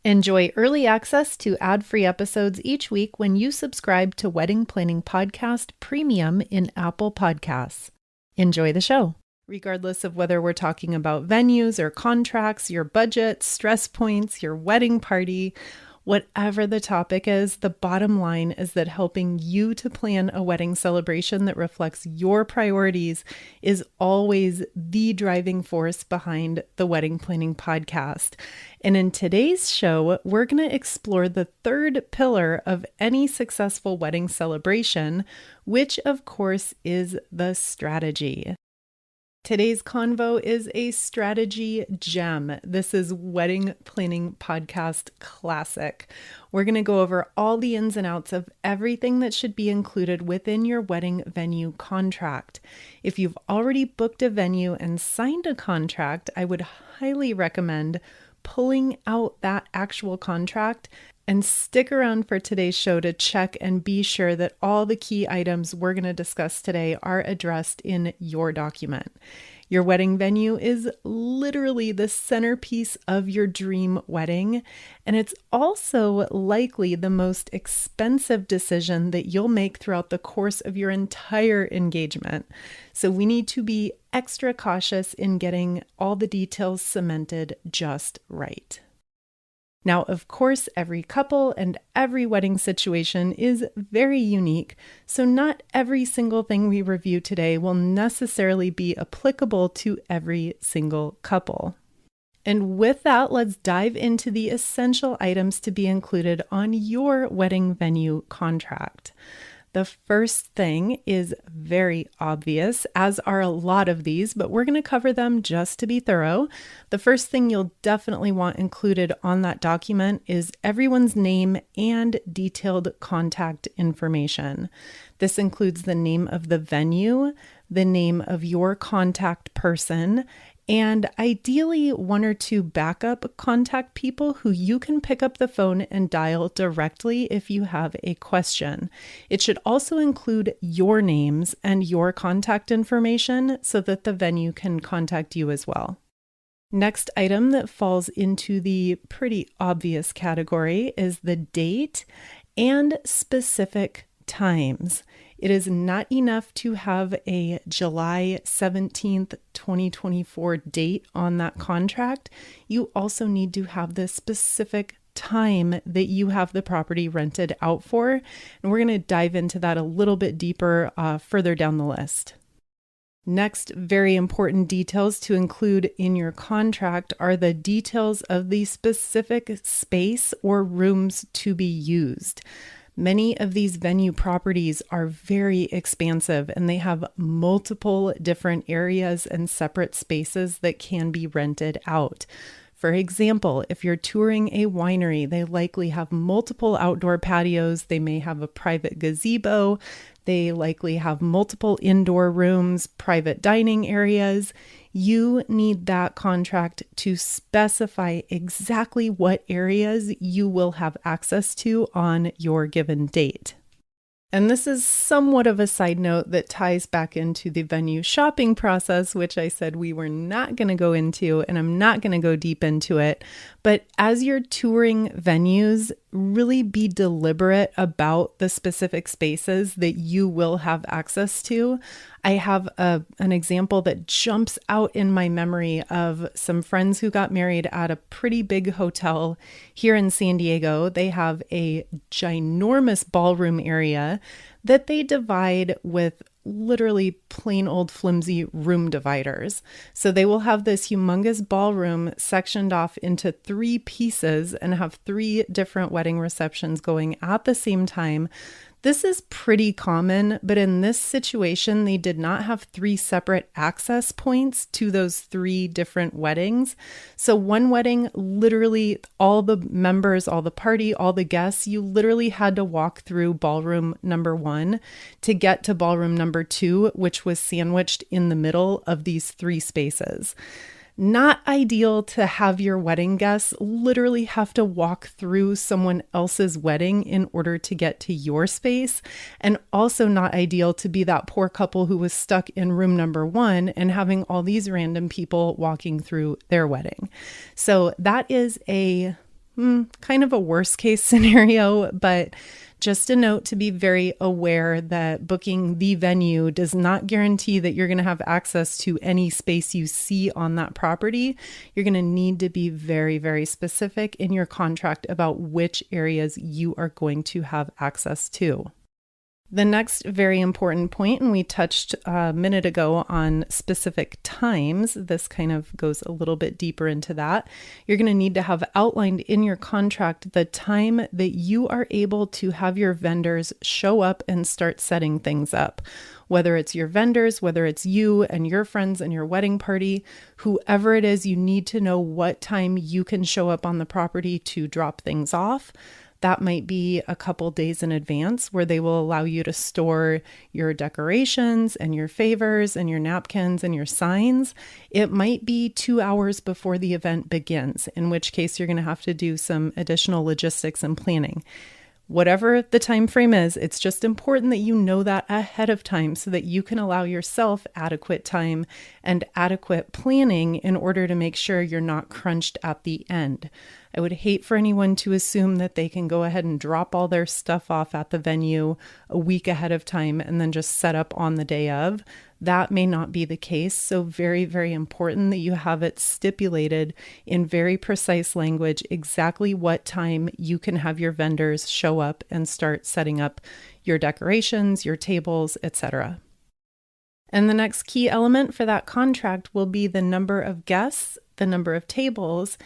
Enjoy early access to ad-free episodes each week when you subscribe to Wedding Planning Podcast Premium in Apple Podcasts. Enjoy the show. Regardless of whether we're talking about venues or contracts, your budget, stress points, your wedding party, whatever the topic is, the bottom line is that helping you to plan a wedding celebration that reflects your priorities is always the driving force behind the Wedding Planning Podcast. And in today's show, we're going to explore the third pillar of any successful wedding celebration, which of course is the strategy. Today's convo is a strategy gem. This is Wedding Planning Podcast Classic. We're going to go over all the ins and outs of everything that should be included within your wedding venue contract. If you've already booked a venue and signed a contract, I would highly recommend pulling out that actual contract and stick around for today's show to check and be sure that all the key items we're going to discuss today are addressed in your document. Your wedding venue is literally the centerpiece of your dream wedding, and it's also likely the most expensive decision that you'll make throughout the course of your entire engagement. So we need to be extra cautious in getting all the details cemented just right. Now, of course, every couple and every wedding situation is very unique, so not every single thing we review today will necessarily be applicable to every single couple. And with that, let's dive into the essential items to be included on your wedding venue contract. The first thing is very obvious, as are a lot of these, but we're going to cover them just to be thorough. The first thing you'll definitely want included on that document is everyone's name and detailed contact information. This includes the name of the venue, the name of your contact person, and ideally one or two backup contact people who you can pick up the phone and dial directly if you have a question. It should also include your names and your contact information so that the venue can contact you as well. Next item that falls into the pretty obvious category is the date and specific times. It is not enough to have a July 17th, 2024 date on that contract. You also need to have the specific time that you have the property rented out for. And we're going to dive into that a little bit deeper further down the list. Next, very important details to include in your contract are the details of the specific space or rooms to be used. Many of these venue properties are very expansive and they have multiple different areas and separate spaces that can be rented out. For example, if you're touring a winery, they likely have multiple outdoor patios. They may have a private gazebo. They likely have multiple indoor rooms, private dining areas. You need that contract to specify exactly what areas you will have access to on your given date. And this is somewhat of a side note that ties back into the venue shopping process, which I said we were not going to go into, and I'm not going to go deep into it. But as you're touring venues, really be deliberate about the specific spaces that you will have access to. I have an example that jumps out in my memory of some friends who got married at a pretty big hotel here in San Diego. They have a ginormous ballroom area that they divide with literally plain old flimsy room dividers. So they will have this humongous ballroom sectioned off into 3 pieces and have 3 different wedding receptions going at the same time. This is pretty common, but in this situation, they did not have 3 separate access points to those 3 different weddings. So one wedding, literally all the members, all the party, all the guests, you literally had to walk through ballroom number 1 to get to ballroom number 2, which was sandwiched in the middle of these 3 spaces. Not ideal to have your wedding guests literally have to walk through someone else's wedding in order to get to your space, and also not ideal to be that poor couple who was stuck in room number 1 and having all these random people walking through their wedding. So that is a kind of a worst case scenario, but just a note to be very aware that booking the venue does not guarantee that you're going to have access to any space you see on that property. You're going to need to be very, very specific in your contract about which areas you are going to have access to. The next very important point, and we touched a minute ago on specific times, this kind of goes a little bit deeper into that. You're going to need to have outlined in your contract the time that you are able to have your vendors show up and start setting things up. Whether it's your vendors, whether it's you and your friends and your wedding party, whoever it is, you need to know what time you can show up on the property to drop things off. That might be a couple days in advance where they will allow you to store your decorations and your favors and your napkins and your signs. It might be 2 hours before the event begins, in which case you're going to have to do some additional logistics and planning. Whatever the time frame is, it's just important that you know that ahead of time so that you can allow yourself adequate time and adequate planning in order to make sure you're not crunched at the end. I would hate for anyone to assume that they can go ahead and drop all their stuff off at the venue a week ahead of time and then just set up on the day of. That may not be the case. So very, very important that you have it stipulated in very precise language exactly what time you can have your vendors show up and start setting up your decorations, your tables, etc. And the next key element for that contract will be the number of guests, the number of tables,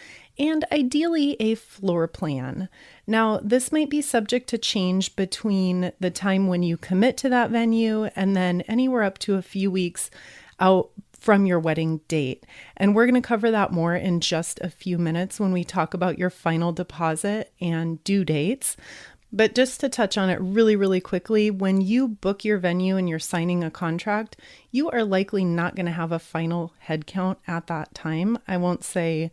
and ideally a floor plan. Now, this might be subject to change between the time when you commit to that venue and then anywhere up to a few weeks out from your wedding date. And we're going to cover that more in just a few minutes when we talk about your final deposit and due dates. But just to touch on it really, really quickly, when you book your venue and you're signing a contract, you are likely not going to have a final head count at that time. I won't say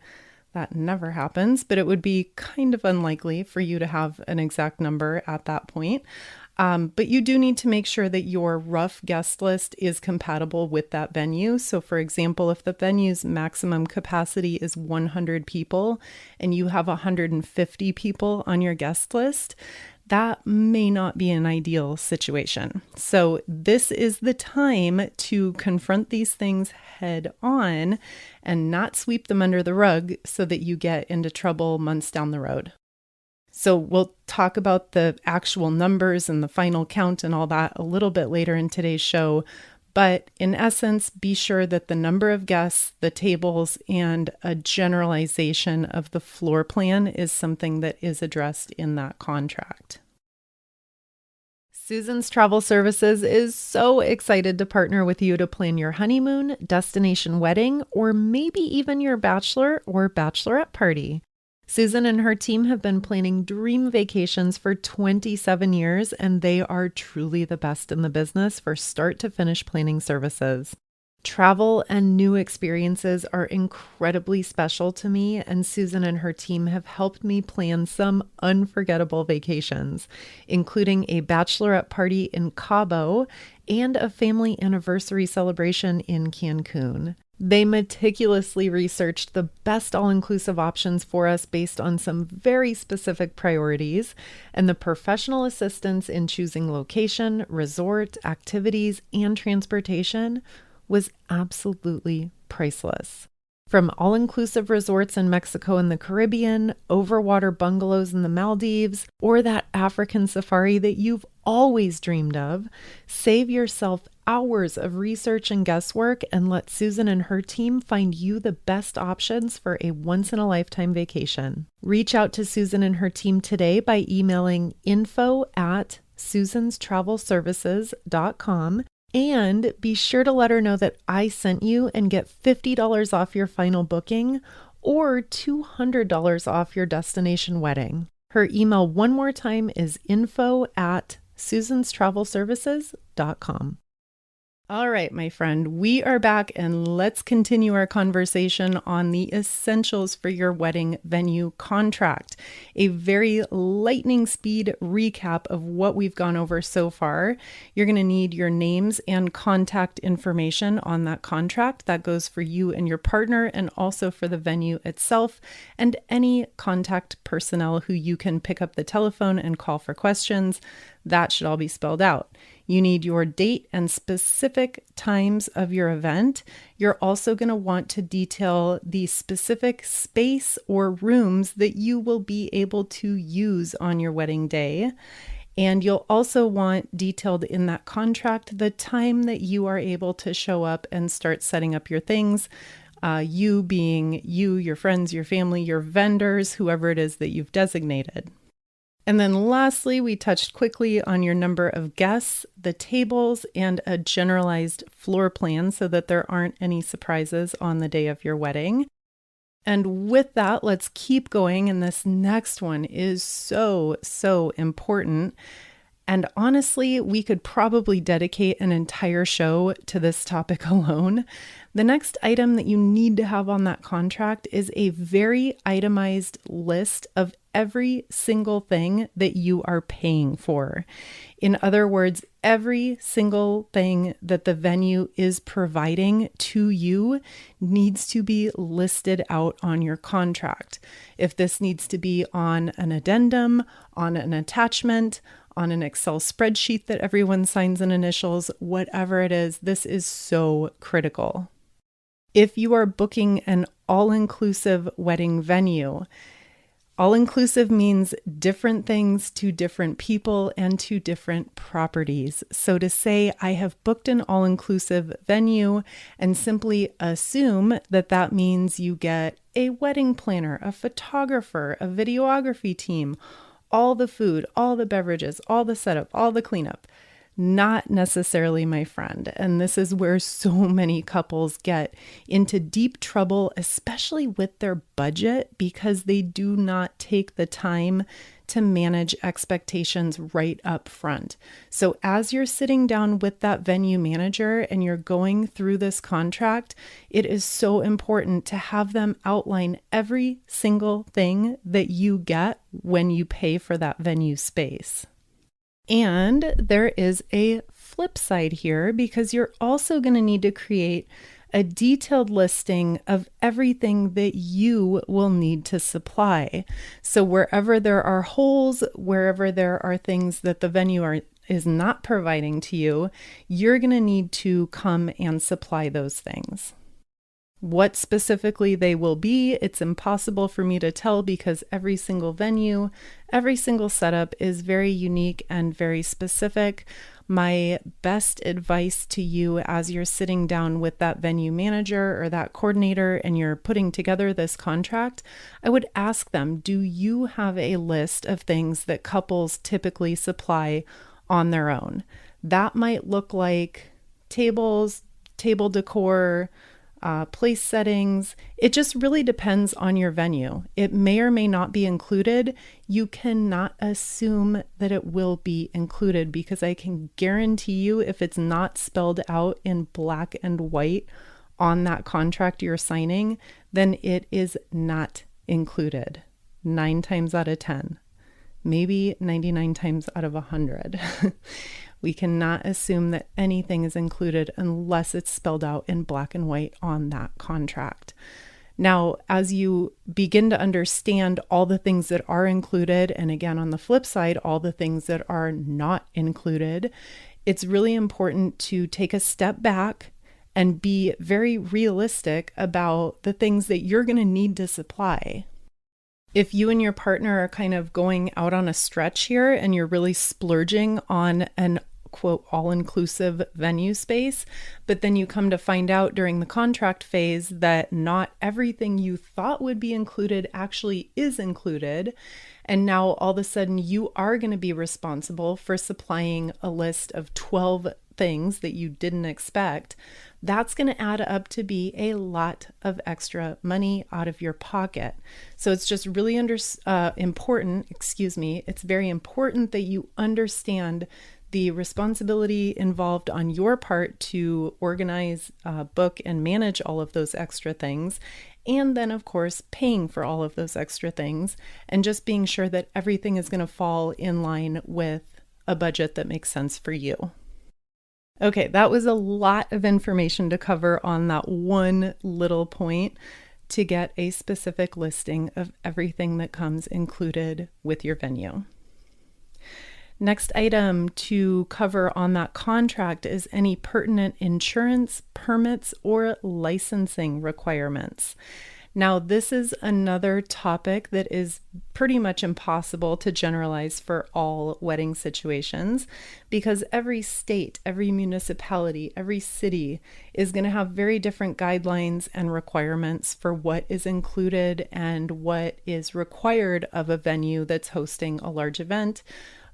that never happens, but it would be kind of unlikely for you to have an exact number at that point. But you do need to make sure that your rough guest list is compatible with that venue. So for example, if the venue's maximum capacity is 100 people and you have 150 people on your guest list, that may not be an ideal situation. So this is the time to confront these things head on and not sweep them under the rug so that you get into trouble months down the road. So we'll talk about the actual numbers and the final count and all that a little bit later in today's show. But in essence, be sure that the number of guests, the tables, and a generalization of the floor plan is something that is addressed in that contract. Susan's Travel Services is so excited to partner with you to plan your honeymoon, destination wedding, or maybe even your bachelor or bachelorette party. Susan and her team have been planning dream vacations for 27 years, and they are truly the best in the business for start to finish planning services. Travel and new experiences are incredibly special to me, and Susan and her team have helped me plan some unforgettable vacations, including a bachelorette party in Cabo and a family anniversary celebration in Cancun. They meticulously researched the best all-inclusive options for us based on some very specific priorities, and the professional assistance in choosing location, resort, activities, and transportation was absolutely priceless. From all-inclusive resorts in Mexico and the Caribbean, overwater bungalows in the Maldives, or that African safari that you've always dreamed of, save yourself hours of research and guesswork and let Susan and her team find you the best options for a once-in-a-lifetime vacation. Reach out to Susan and her team today by emailing info@susanstravelservices.com. And be sure to let her know that I sent you and get $50 off your final booking or $200 off your destination wedding. Her email one more time is info@susanstravelservices.com. All right, my friend, we are back and let's continue our conversation on the essentials for your wedding venue contract. A very lightning speed recap of what we've gone over so far. You're going to need your names and contact information on that contract. That goes for you and your partner and also for the venue itself and any contact personnel who you can pick up the telephone and call for questions. That should all be spelled out. You need your date and specific times of your event. You're also going to want to detail the specific space or rooms that you will be able to use on your wedding day. And you'll also want detailed in that contract the time that you are able to show up and start setting up your things. You being you, your friends, your family, your vendors, whoever it is that you've designated. And then lastly, we touched quickly on your number of guests, the tables, and a generalized floor plan so that there aren't any surprises on the day of your wedding. And with that, let's keep going. And this next one is so important. And honestly, we could probably dedicate an entire show to this topic alone. The next item that you need to have on that contract is a very itemized list of every single thing that you are paying for. In other words, every single thing that the venue is providing to you needs to be listed out on your contract. If this needs to be on an addendum, on an attachment, on an Excel spreadsheet that everyone signs in initials, whatever it is, this is so critical. If you are booking an all-inclusive wedding venue, all-inclusive means different things to different people and to different properties. So to say I have booked an all-inclusive venue and simply assume that that means you get a wedding planner, a photographer, a videography team, all the food, all the beverages, all the setup, all the cleanup. Not necessarily, my friend. And this is where so many couples get into deep trouble, especially with their budget, because they do not take the time to manage expectations right up front. So as you're sitting down with that venue manager and you're going through this contract, it is so important to have them outline every single thing that you get when you pay for that venue space. And there is a flip side here because you're also going to need to create a detailed listing of everything that you will need to supply. So wherever there are holes, wherever there are things that the venue is not providing to you, you're going to need to come and supply those things. What specifically they will be, it's impossible for me to tell because every single venue, every single setup is very unique and very specific. My best advice to you as you're sitting down with that venue manager or that coordinator and you're putting together this contract, I would ask them, do you have a list of things that couples typically supply on their own? That might look like tables, table decor, place settings. It just really depends on your venue. It may or may not be included. You cannot assume that it will be included because I can guarantee you if it's not spelled out in black and white on that contract you're signing, then it is not included 9 times out of 10, maybe 99 times out of 100. We cannot assume that anything is included unless it's spelled out in black and white on that contract. Now, as you begin to understand all the things that are included, and again, on the flip side, all the things that are not included, it's really important to take a step back and be very realistic about the things that you're going to need to supply. If you and your partner are kind of going out on a stretch here and you're really splurging on an quote all-inclusive venue space, but then you come to find out during the contract phase that not everything you thought would be included actually is included, and now all of a sudden you are going to be responsible for supplying a list of 12 things that you didn't expect, that's going to add up to be a lot of extra money out of your pocket. So it's just really important, it's very important that you understand The responsibility involved on your part to organize, book, and manage all of those extra things. And then, of course, paying for all of those extra things and just being sure that everything is going to fall in line with a budget that makes sense for you. Okay, that was a lot of information to cover on that one little point to get a specific listing of everything that comes included with your venue. Next item to cover on that contract is any pertinent insurance, permits, or licensing requirements. Now, this is another topic that is pretty much impossible to generalize for all wedding situations because every state, every municipality, every city is going to have very different guidelines and requirements for what is included and what is required of a venue that's hosting a large event,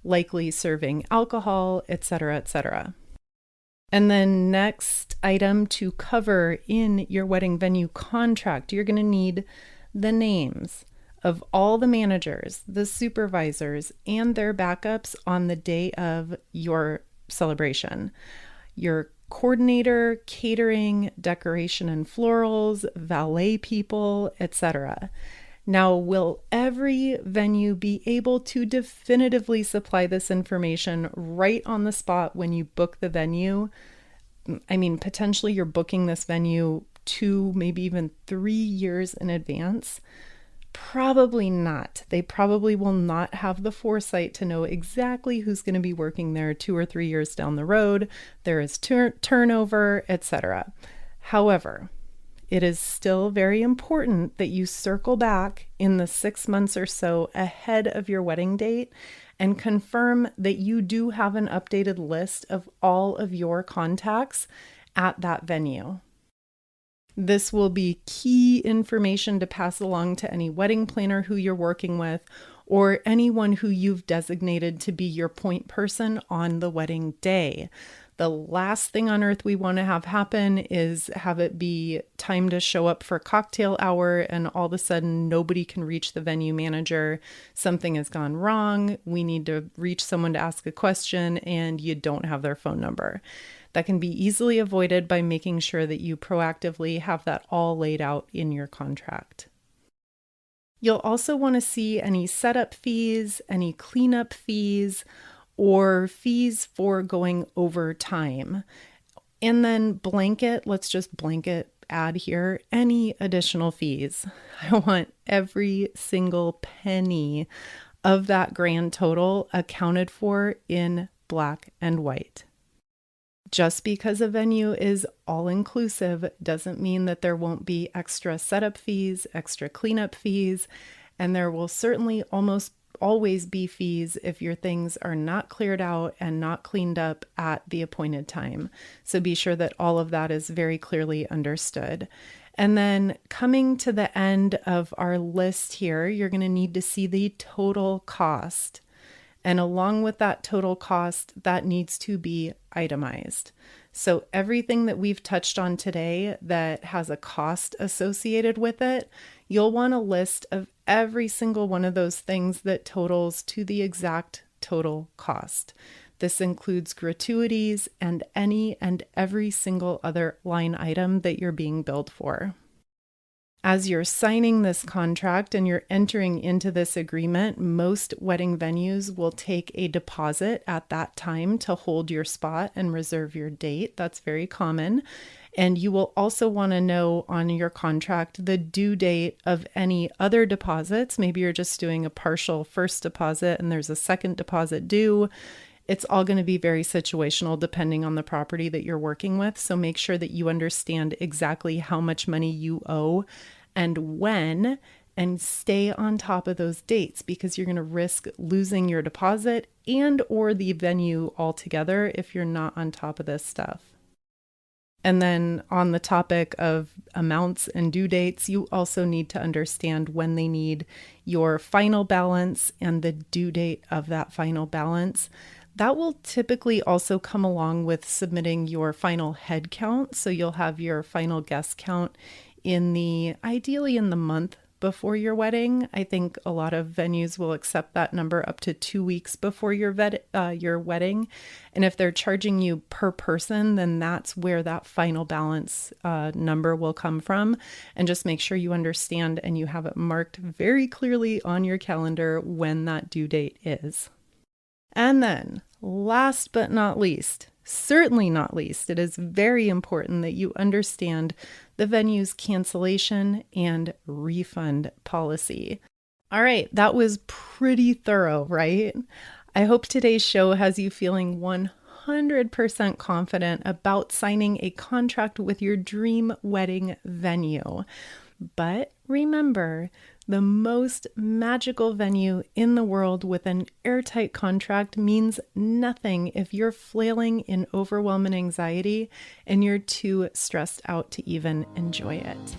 likely serving alcohol, etc., etc. And then next item to cover in your wedding venue contract, you're going to need the names of all the managers, the supervisors, and their backups on the day of your celebration. Your coordinator, catering, decoration and florals, valet people, etc. Now, will every venue be able to definitively supply this information right on the spot when you book the venue? I mean, potentially you're booking this venue 2, maybe even 3 years in advance. Probably not. They probably will not have the foresight to know exactly who's going to be working there 2 or 3 years down the road. There is turnover, etc. However, it is still very important that you circle back in the 6 months or so ahead of your wedding date and confirm that you do have an updated list of all of your contacts at that venue. This will be key information to pass along to any wedding planner who you're working with or anyone who you've designated to be your point person on the wedding day. The last thing on earth we want to have happen is have it be time to show up for cocktail hour and all of a sudden nobody can reach the venue manager. Something has gone wrong. We need to reach someone to ask a question and you don't have their phone number. That can be easily avoided by making sure that you proactively have that all laid out in your contract. You'll also want to see any setup fees, any cleanup fees, or fees for going over time. And then let's just blanket add here any additional fees. I want every single penny of that grand total accounted for in black and white. Just because a venue is all-inclusive doesn't mean that there won't be extra setup fees, extra cleanup fees, and there will certainly almost always be fees if your things are not cleared out and not cleaned up at the appointed time. So be sure that all of that is very clearly understood. And then coming to the end of our list here, you're going to need to see the total cost. And along with that total cost, that needs to be itemized. So everything that we've touched on today that has a cost associated with it, you'll want a list of every single one of those things that totals to the exact total cost. This includes gratuities and any and every single other line item that you're being billed for. As you're signing this contract and you're entering into this agreement, most wedding venues will take a deposit at that time to hold your spot and reserve your date. That's very common. And you will also want to know on your contract the due date of any other deposits. Maybe you're just doing a partial first deposit and there's a second deposit due. It's all going to be very situational depending on the property that you're working with. So make sure that you understand exactly how much money you owe and when, and stay on top of those dates because you're going to risk losing your deposit and or the venue altogether if you're not on top of this stuff. And then on the topic of amounts and due dates, you also need to understand when they need your final balance and the due date of that final balance. That will typically also come along with submitting your final head count. So you'll have your final guest count ideally in the month before your wedding. I think a lot of venues will accept that number up to 2 weeks before your wedding. And if they're charging you per person, then that's where that final balance number will come from. And just make sure you understand and you have it marked very clearly on your calendar when that due date is. And then, last but not least, certainly not least, it is very important that you understand the venue's cancellation and refund policy. All right, that was pretty thorough, right? I hope today's show has you feeling 100% confident about signing a contract with your dream wedding venue. But remember, the most magical venue in the world with an airtight contract means nothing if you're flailing in overwhelming anxiety and you're too stressed out to even enjoy it.